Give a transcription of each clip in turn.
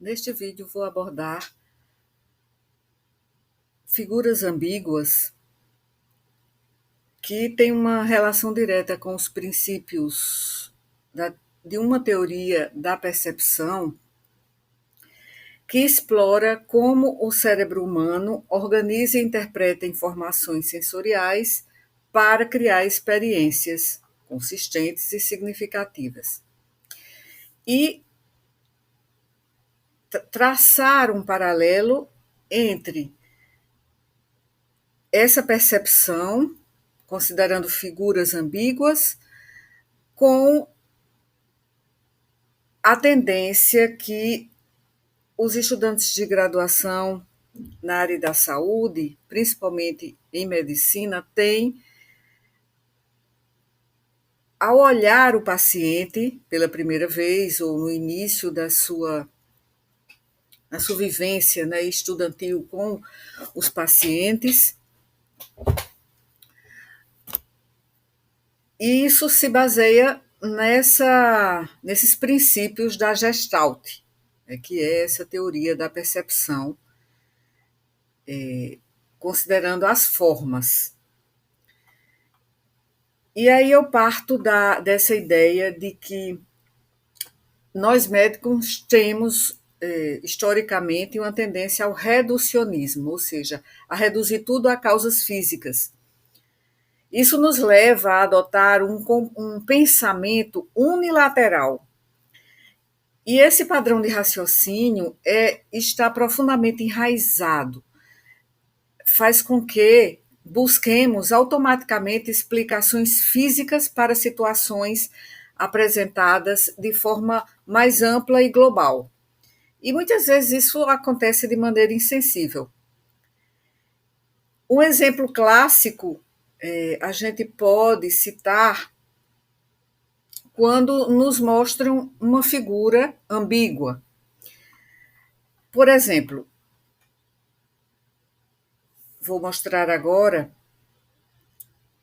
Neste vídeo vou abordar figuras ambíguas que têm uma relação direta com os princípios de uma teoria da percepção que explora como o cérebro humano organiza e interpreta informações sensoriais para criar experiências consistentes e significativas. E traçar um paralelo entre essa percepção, considerando figuras ambíguas, com a tendência que os estudantes de graduação na área da saúde, principalmente em medicina, têm ao olhar o paciente pela primeira vez ou no início da sua vivência, né, estudantil com os pacientes. E isso se baseia nesses princípios da Gestalt, né, que é essa teoria da percepção, considerando as formas. E aí eu parto dessa ideia de que nós médicos temos, historicamente, uma tendência ao reducionismo, ou seja, a reduzir tudo a causas físicas. Isso nos leva a adotar um pensamento unilateral. E esse padrão de raciocínio está profundamente enraizado. Faz com que busquemos automaticamente explicações físicas para situações apresentadas de forma mais ampla e global. E muitas vezes isso acontece de maneira insensível. Um exemplo clássico a gente pode citar quando nos mostram uma figura ambígua. Por exemplo, vou mostrar agora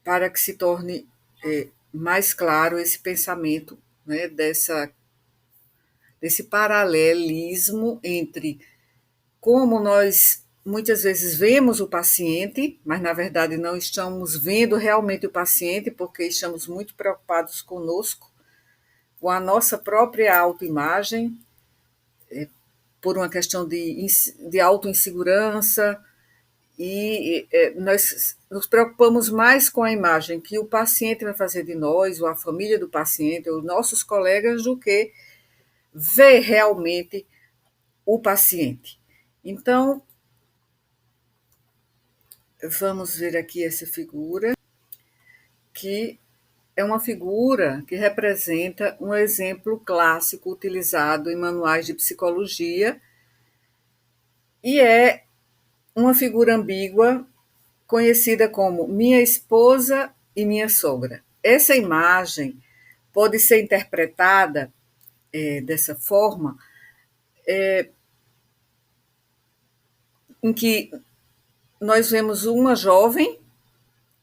para que se torne mais claro esse pensamento, né, desse paralelismo entre como nós muitas vezes vemos o paciente, mas na verdade não estamos vendo realmente o paciente porque estamos muito preocupados conosco, com a nossa própria autoimagem, por uma questão de autoinsegurança, e nós nos preocupamos mais com a imagem que o paciente vai fazer de nós, ou a família do paciente, ou nossos colegas, do que ver realmente o paciente. Então, vamos ver aqui essa figura, que é uma figura que representa um exemplo clássico utilizado em manuais de psicologia e é uma figura ambígua conhecida como minha esposa e minha sogra. Essa imagem pode ser interpretada dessa forma, em que nós vemos uma jovem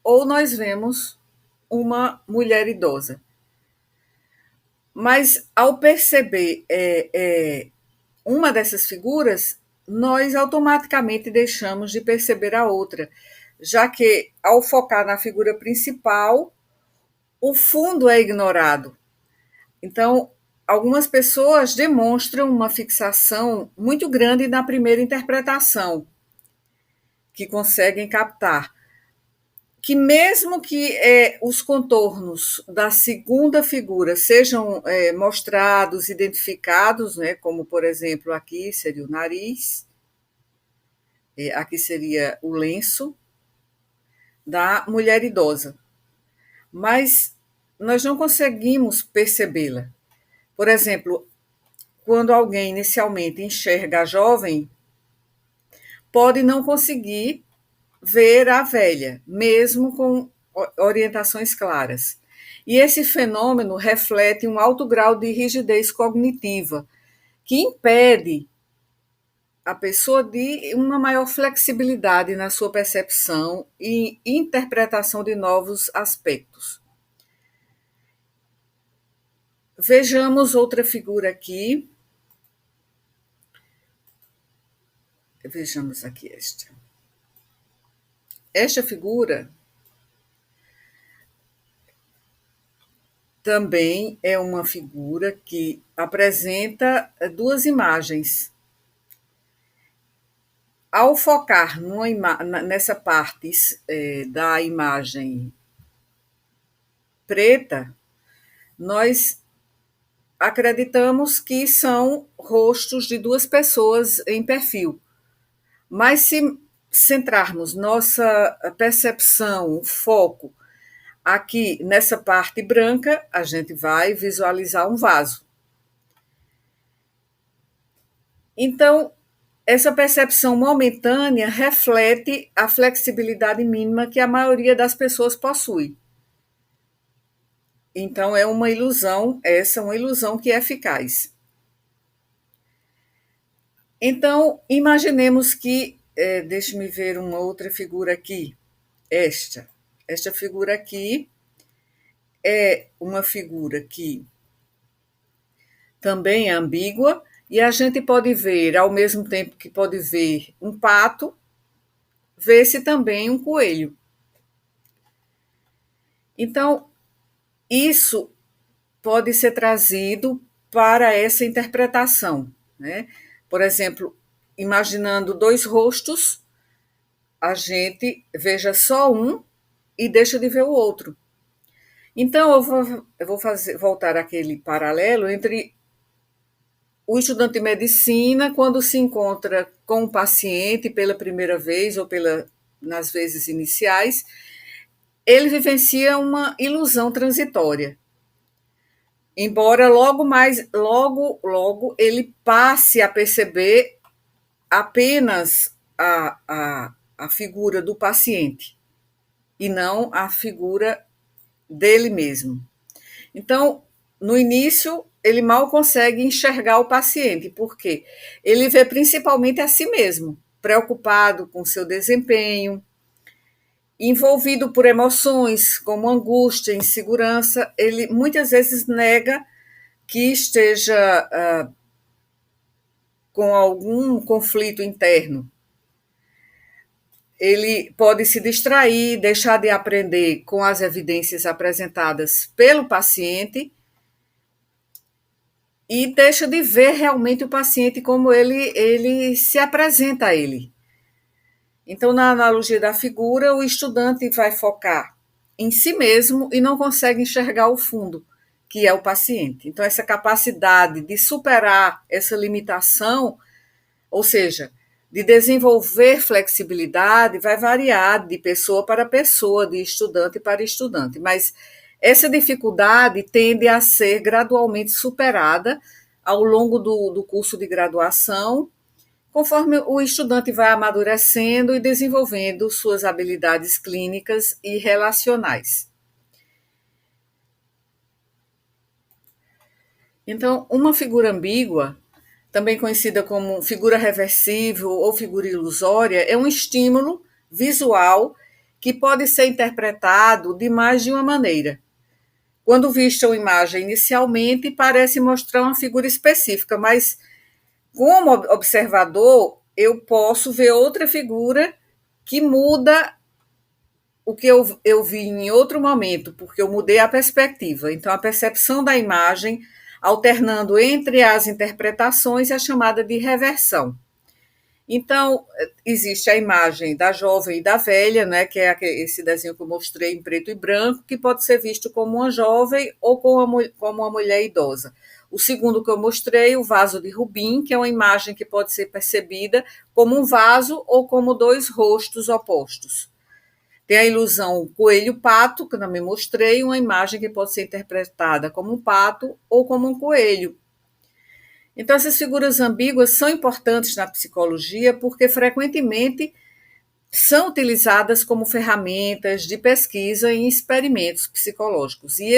ou nós vemos uma mulher idosa. Mas, ao perceber uma dessas figuras, nós automaticamente deixamos de perceber a outra, já que, ao focar na figura principal, o fundo é ignorado. Então, algumas pessoas demonstram uma fixação muito grande na primeira interpretação, que conseguem captar. Que mesmo que os contornos da segunda figura sejam mostrados, identificados, né, como, por exemplo, aqui seria o nariz, aqui seria o lenço da mulher idosa, mas nós não conseguimos percebê-la. Por exemplo, quando alguém inicialmente enxerga a jovem, pode não conseguir ver a velha, mesmo com orientações claras. E esse fenômeno reflete um alto grau de rigidez cognitiva, que impede a pessoa de uma maior flexibilidade na sua percepção e interpretação de novos aspectos. Vejamos outra figura aqui, Vejamos aqui esta. Esta figura também é uma figura que apresenta duas imagens. Ao focar nessa parte da imagem preta, nós acreditamos que são rostos de duas pessoas em perfil. Mas se centrarmos nossa percepção, o foco, aqui nessa parte branca, a gente vai visualizar um vaso. Então, essa percepção momentânea reflete a flexibilidade mínima que a maioria das pessoas possui. Então, é uma ilusão, essa é uma ilusão que é eficaz. Então, imaginemos que, deixe-me ver uma outra figura aqui, esta figura aqui é uma figura que também é ambígua, e a gente pode ver, ao mesmo tempo que pode ver um pato, vê-se também um coelho. Então, isso pode ser trazido para essa interpretação, né? Por exemplo, imaginando dois rostos, a gente veja só um e deixa de ver o outro. Então, eu vou voltar àquele paralelo entre o estudante de medicina, quando se encontra com o paciente pela primeira vez ou nas vezes iniciais, ele vivencia uma ilusão transitória. Embora logo ele passe a perceber apenas a figura do paciente e não a figura dele mesmo. Então, no início, ele mal consegue enxergar o paciente, porque ele vê principalmente a si mesmo, preocupado com seu desempenho, envolvido por emoções como angústia, insegurança. Ele muitas vezes nega que esteja com algum conflito interno. Ele pode se distrair, deixar de aprender com as evidências apresentadas pelo paciente e deixa de ver realmente o paciente como ele se apresenta a ele. Então, na analogia da figura, o estudante vai focar em si mesmo e não consegue enxergar o fundo, que é o paciente. Então, essa capacidade de superar essa limitação, ou seja, de desenvolver flexibilidade, vai variar de pessoa para pessoa, de estudante para estudante, mas essa dificuldade tende a ser gradualmente superada ao longo do curso de graduação, conforme o estudante vai amadurecendo e desenvolvendo suas habilidades clínicas e relacionais. Então, uma figura ambígua, também conhecida como figura reversível ou figura ilusória, é um estímulo visual que pode ser interpretado de mais de uma maneira. Quando vista uma imagem inicialmente, parece mostrar uma figura específica, mas como observador, eu posso ver outra figura que muda o que eu vi em outro momento, porque eu mudei a perspectiva. Então, a percepção da imagem, alternando entre as interpretações, é chamada de reversão. Então, existe a imagem da jovem e da velha, né, que é esse desenho que eu mostrei em preto e branco, que pode ser visto como uma jovem ou como uma mulher idosa. O segundo que eu mostrei, o vaso de Rubim, que é uma imagem que pode ser percebida como um vaso ou como dois rostos opostos. Tem a ilusão coelho-pato, que eu também mostrei, uma imagem que pode ser interpretada como um pato ou como um coelho. Então, essas figuras ambíguas são importantes na psicologia porque frequentemente são utilizadas como ferramentas de pesquisa em experimentos psicológicos. E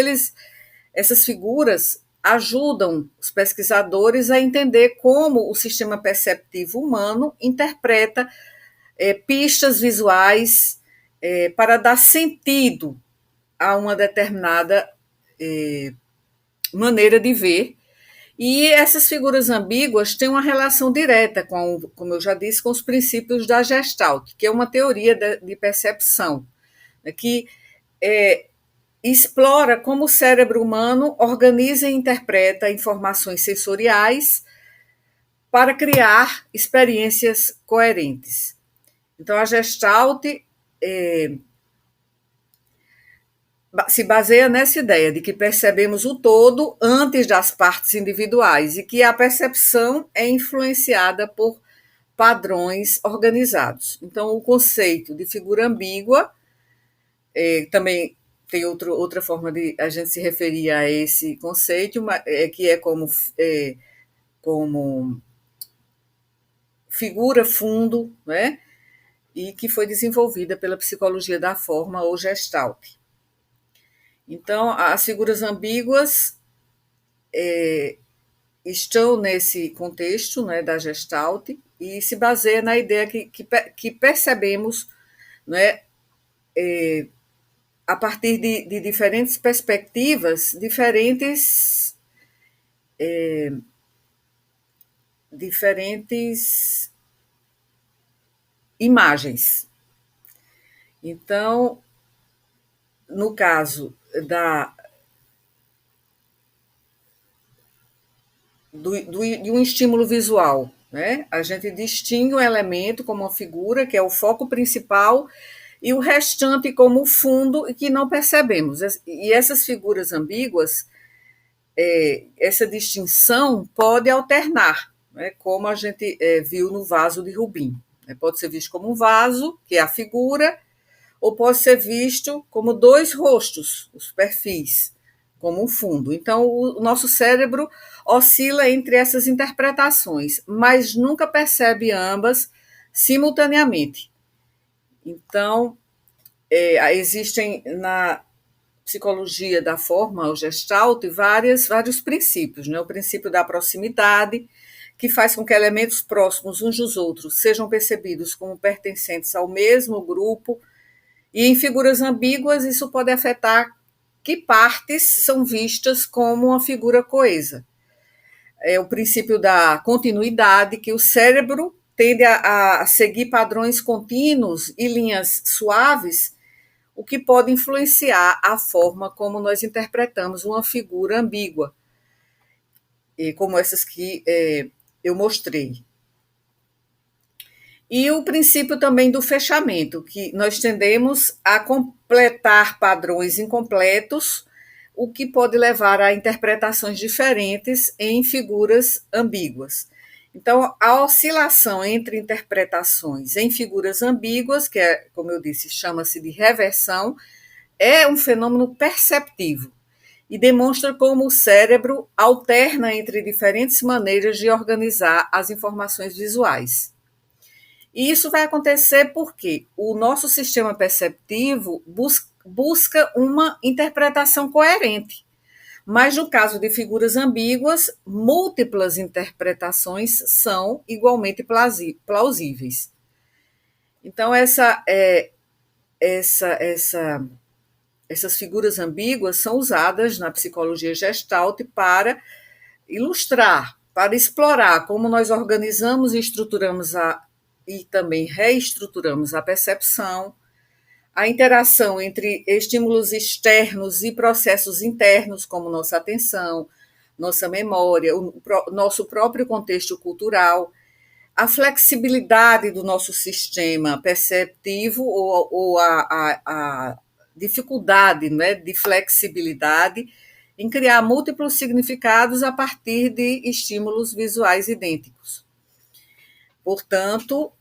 essas figuras ajudam os pesquisadores a entender como o sistema perceptivo humano interpreta pistas visuais para dar sentido a uma determinada maneira de ver E essas figuras ambíguas têm uma relação direta com, como eu já disse, com os princípios da Gestalt, que é uma teoria de percepção, né, que explora como o cérebro humano organiza e interpreta informações sensoriais para criar experiências coerentes. Então, a Gestalt se baseia nessa ideia de que percebemos o todo antes das partes individuais e que a percepção é influenciada por padrões organizados. Então, o conceito de figura ambígua também tem outra forma de a gente se referir a esse conceito, que é como figura fundo, né? E que foi desenvolvida pela psicologia da forma ou Gestalt. Então, as figuras ambíguas estão nesse contexto, né, da Gestalt e se baseia na ideia que percebemos, né, a partir de diferentes perspectivas, diferentes imagens. Então, no caso de um estímulo visual, né? A gente distingue um elemento como uma figura, que é o foco principal, e o restante como fundo e que não percebemos. E essas figuras ambíguas, essa distinção pode alternar, né? Como a gente viu no vaso de Rubim. Pode ser visto como um vaso, que é a figura, ou pode ser visto como dois rostos, os perfis, como um fundo. Então, o nosso cérebro oscila entre essas interpretações, mas nunca percebe ambas simultaneamente. Então, existem na psicologia da forma, o Gestalt, vários princípios, né? O princípio da proximidade, que faz com que elementos próximos uns dos outros sejam percebidos como pertencentes ao mesmo grupo, e em figuras ambíguas isso pode afetar que partes são vistas como uma figura coesa. É o princípio da continuidade, que o cérebro tende a seguir padrões contínuos e linhas suaves, o que pode influenciar a forma como nós interpretamos uma figura ambígua, como essas que eu mostrei. E o princípio também do fechamento, que nós tendemos a completar padrões incompletos, o que pode levar a interpretações diferentes em figuras ambíguas. Então, a oscilação entre interpretações em figuras ambíguas, que é, como eu disse, chama-se de reversão, é um fenômeno perceptivo e demonstra como o cérebro alterna entre diferentes maneiras de organizar as informações visuais. E isso vai acontecer porque o nosso sistema perceptivo busca uma interpretação coerente. Mas no caso de figuras ambíguas, múltiplas interpretações são igualmente plausíveis. Então, essas figuras ambíguas são usadas na psicologia Gestalt para ilustrar, para explorar como nós organizamos e estruturamos e também reestruturamos a percepção, a interação entre estímulos externos e processos internos, como nossa atenção, nossa memória, nosso próprio contexto cultural, a flexibilidade do nosso sistema perceptivo ou a dificuldade, né, de flexibilidade em criar múltiplos significados a partir de estímulos visuais idênticos. Portanto,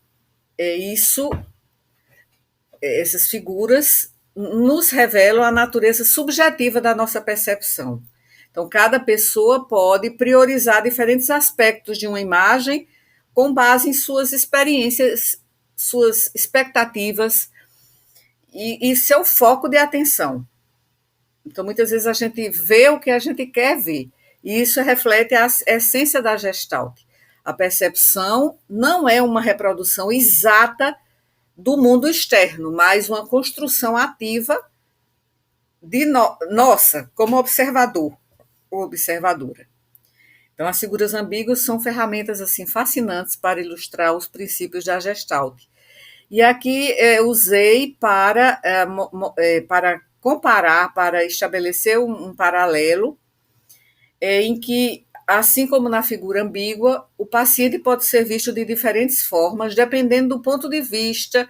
essas figuras nos revelam a natureza subjetiva da nossa percepção. Então, cada pessoa pode priorizar diferentes aspectos de uma imagem com base em suas experiências, suas expectativas e seu foco de atenção. Então, muitas vezes a gente vê o que a gente quer ver, e isso reflete a essência da Gestalt. A percepção não é uma reprodução exata do mundo externo, mas uma construção ativa de nossa, como observador ou observadora. Então, as figuras ambíguas são ferramentas assim fascinantes para ilustrar os princípios da Gestalt. E aqui usei para comparar, para estabelecer um paralelo em que, assim como na figura ambígua, o paciente pode ser visto de diferentes formas, dependendo do ponto de vista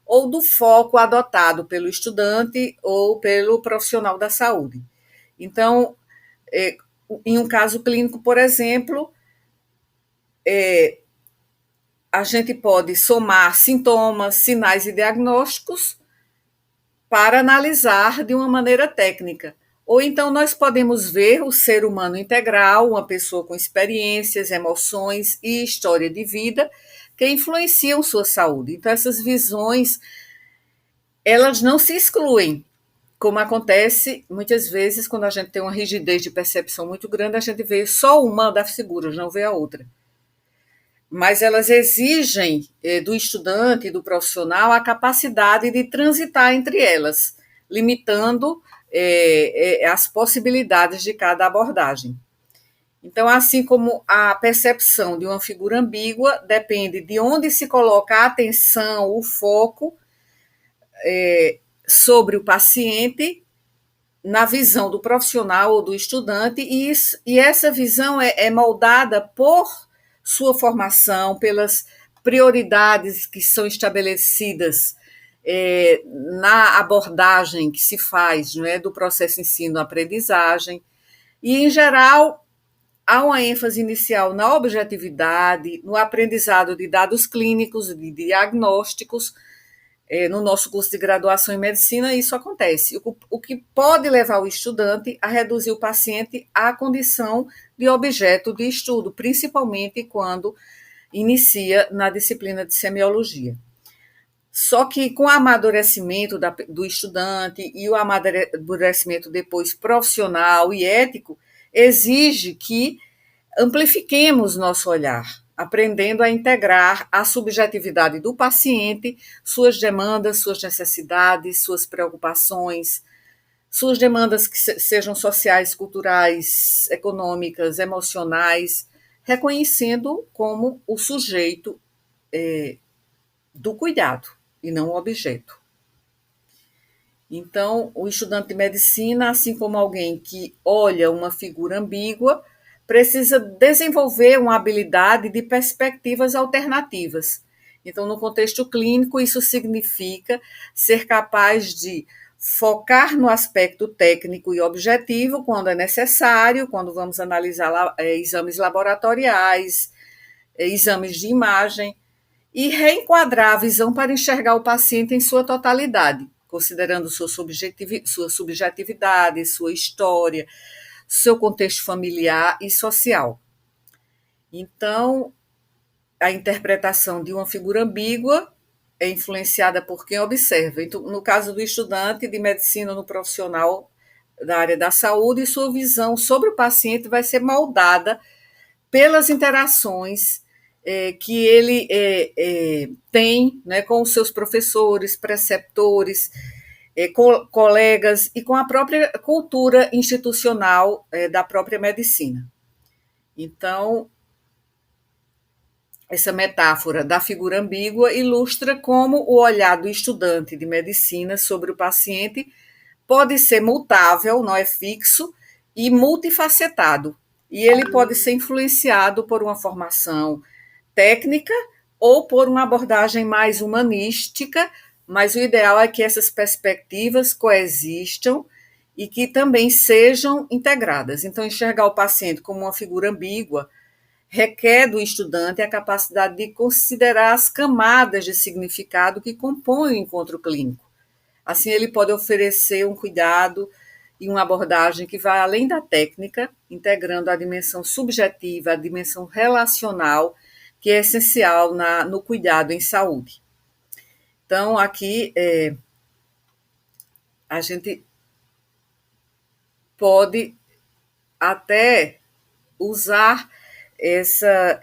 ou do foco adotado pelo estudante ou pelo profissional da saúde. Então, em um caso clínico, por exemplo, a gente pode somar sintomas, sinais e diagnósticos para analisar de uma maneira técnica. Ou então nós podemos ver o ser humano integral, uma pessoa com experiências, emoções e história de vida que influenciam sua saúde. Então essas visões, elas não se excluem, como acontece muitas vezes quando a gente tem uma rigidez de percepção muito grande, a gente vê só uma das figuras, não vê a outra. Mas elas exigem do estudante e do profissional a capacidade de transitar entre elas, limitando as possibilidades de cada abordagem. Então, assim como a percepção de uma figura ambígua depende de onde se coloca a atenção, o foco sobre o paciente, na visão do profissional ou do estudante, e essa visão é moldada por sua formação, pelas prioridades que são estabelecidas na abordagem que se faz, não é, do processo ensino-aprendizagem, e, em geral, há uma ênfase inicial na objetividade, no aprendizado de dados clínicos, de diagnósticos. No nosso curso de graduação em medicina, isso acontece, o que pode levar o estudante a reduzir o paciente à condição de objeto de estudo, principalmente quando inicia na disciplina de semiologia. Só que com o amadurecimento do estudante e o amadurecimento depois profissional e ético, exige que amplifiquemos nosso olhar, aprendendo a integrar a subjetividade do paciente, suas demandas, suas necessidades, suas preocupações, suas demandas que sejam sociais, culturais, econômicas, emocionais, reconhecendo como o sujeito do cuidado e não o objeto. Então, o estudante de medicina, assim como alguém que olha uma figura ambígua, precisa desenvolver uma habilidade de perspectivas alternativas. Então, no contexto clínico, isso significa ser capaz de focar no aspecto técnico e objetivo quando é necessário, quando vamos analisar exames laboratoriais, exames de imagem, e reenquadrar a visão para enxergar o paciente em sua totalidade, considerando sua subjetividade, sua história, seu contexto familiar e social. Então, a interpretação de uma figura ambígua é influenciada por quem observa. Então, no caso do estudante de medicina, no profissional da área da saúde, sua visão sobre o paciente vai ser moldada pelas interações que ele tem, né, com os seus professores, preceptores, colegas e com a própria cultura institucional da própria medicina. Então, essa metáfora da figura ambígua ilustra como o olhar do estudante de medicina sobre o paciente pode ser mutável, não é fixo, e multifacetado. E ele pode ser influenciado por uma formação técnica ou por uma abordagem mais humanística, mas o ideal é que essas perspectivas coexistam e que também sejam integradas. Então, enxergar o paciente como uma figura ambígua requer do estudante a capacidade de considerar as camadas de significado que compõem o encontro clínico. Assim, ele pode oferecer um cuidado e uma abordagem que vai além da técnica, integrando a dimensão subjetiva, a dimensão relacional, que é essencial no cuidado em saúde. Então, aqui a gente pode até usar essa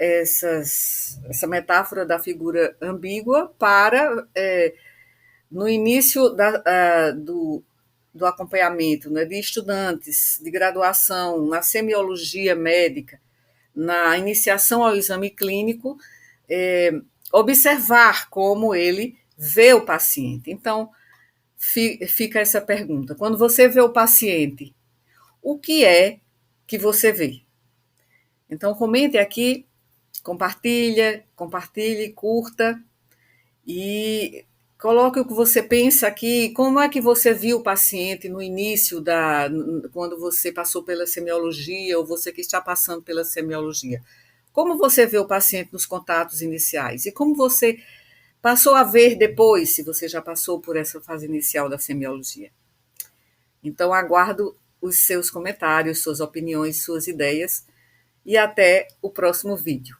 metáfora da figura ambígua para, no início do acompanhamento, né, de estudantes de graduação na semiologia médica, na iniciação ao exame clínico, observar como ele vê o paciente. Então, fica essa pergunta. Quando você vê o paciente, o que é que você vê? Então, comente aqui, compartilhe, curta e coloque o que você pensa aqui. Como é que você viu o paciente no início quando você passou pela semiologia ou você que está passando pela semiologia? Como você vê o paciente nos contatos iniciais? E como você passou a ver depois, se você já passou por essa fase inicial da semiologia? Então, aguardo os seus comentários, suas opiniões, suas ideias e até o próximo vídeo.